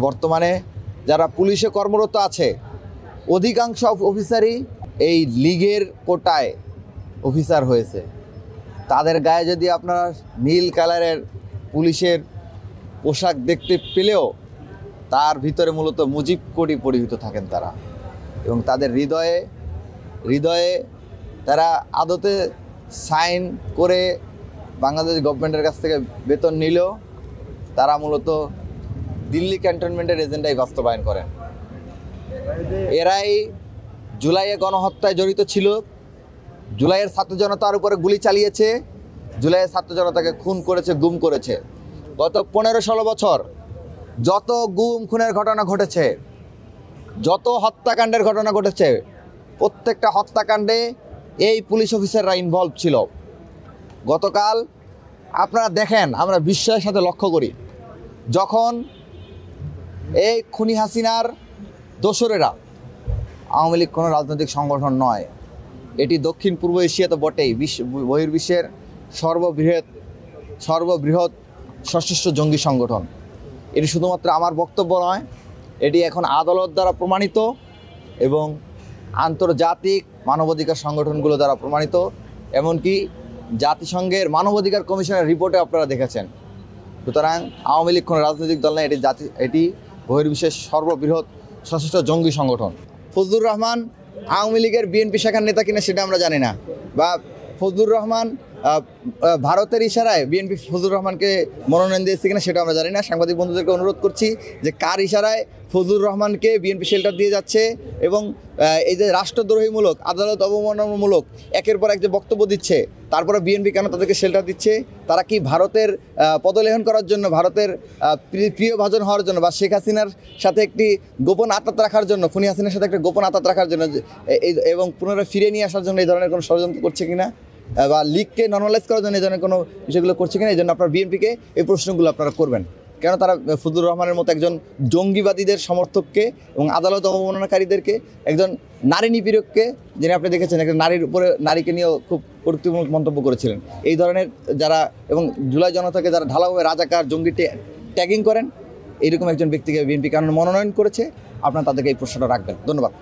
বর্তমানে যারা পুলিশে কর্মরত আছে অধিকাংশ অফিসারই এই লীগের কোটায় অফিসার হয়েছে। তাদের গায়ে যদি আপনারা নীল কালারের পুলিশের পোশাক দেখতে পেলেও তার ভিতরে মূলত মুজিব কোডই পরিহিত থাকেন তারা, এবং তাদের হৃদয়ে তারা আদতে সাইন করে বাংলাদেশ গভর্নমেন্টের কাছ থেকে বেতন নিলেও তারা মূলত দিল্লি ক্যান্টনমেন্টের এজেন্ডাই বাস্তবায়ন করেন। এরাই জুলাইয়ে গণহত্যায় জড়িত ছিল, জুলাইয়ের ছাত্র জনতার উপরে গুলি চালিয়েছে, জুলাইয়ের ছাত্র জনতাকে খুন করেছে, গুম করেছে। গত 15-16 বছর যত গুম খুনের ঘটনা ঘটেছে, যত হত্যাকাণ্ডের ঘটনা ঘটেছে, প্রত্যেকটা হত্যাকাণ্ডে এই পুলিশ অফিসাররা ইনভলভ ছিল। গতকাল আপনারা দেখেন, আমরা বিস্ময়ের সাথে লক্ষ্য করি, যখন এই খুনি হাসিনার দোসরেরা, আওয়ামী লীগ কোনো রাজনৈতিক সংগঠন নয়, এটি দক্ষিণ পূর্ব এশিয়া তো বটেই, বহির্বিশ্বের সর্ববৃহৎ সশস্ত্র জঙ্গি সংগঠন। এটি শুধুমাত্র আমার বক্তব্য নয়, এটি এখন আদালত দ্বারা প্রমাণিত এবং আন্তর্জাতিক মানবাধিকার সংগঠনগুলো দ্বারা প্রমাণিত, এমনকি জাতিসংঘের মানবাধিকার কমিশনের রিপোর্টে আপনারা দেখেছেন। সুতরাং আওয়ামী লীগ কোনো রাজনৈতিক দল নয়, এটি বহির্বিশ্বের সর্ববৃহৎ সশস্ত্র জঙ্গি সংগঠন। ফজলুর রহমান আওয়ামী লীগের বিএনপি শাখার নেতা কিনা সেটা আমরা জানি না, বা ফজলুর রহমান ভারতের ইশারায় বিএনপি ফজলুর রহমানকে মনোনয়ন দিয়েছে কিনা সেটা আমরা জানি না। সাংবাদিক বন্ধুদেরকে অনুরোধ করছি যে কার ইশারায় ফজলুর রহমানকে বিএনপি শেল্টার দিয়ে যাচ্ছে, এবং এই যে রাষ্ট্রদ্রোহীমূলক, আদালত অবমাননামূলক একের পর এক যে বক্তব্য দিচ্ছে, তারপরে বিএনপি কেন তাদেরকে শেল্টার দিচ্ছে? তারা কি ভারতের পদলেহন করার জন্য, ভারতের প্রিয় ভাজন হওয়ার জন্য, বা শেখ হাসিনার সাথে একটি গোপন আঁতাত রাখার জন্য, খুনি হাসিনার সাথে একটা গোপন আঁতাত রাখার জন্য এবং পুনরায় ফিরে নিয়ে আসার জন্য এই ধরনের কোনো ষড়যন্ত্র করছে কিনা, বা লীগকে নর্মালাইজ করার জন্য এই ধরনের কোনো বিষয়গুলো করছে কিনা? এই জন্য আপনার বিএনপিকে এই প্রশ্নগুলো আপনারা করবেন। কেন তারা ফজলুর রহমানের মতো একজন জঙ্গিবাদীদের সমর্থককে এবং আদালত অবমাননাকারীদেরকে, একজন নারী নিপীড়ককে, যিনি আপনি দেখেছেন একটা নারীর উপরে, নারীকে নিয়েও খুব কটূক্তিমূলক মন্তব্য করেছিলেন, এই ধরনের যারা, এবং জুলাই জনতাকে যারা ঢালাওভাবে রাজাকার জঙ্গি ট্যাগিং করেন, এইরকম একজন ব্যক্তিকে বিএনপি কারণ মনোনয়ন করেছে, আপনারা তাদেরকে এই প্রশ্নটা রাখবেন। ধন্যবাদ।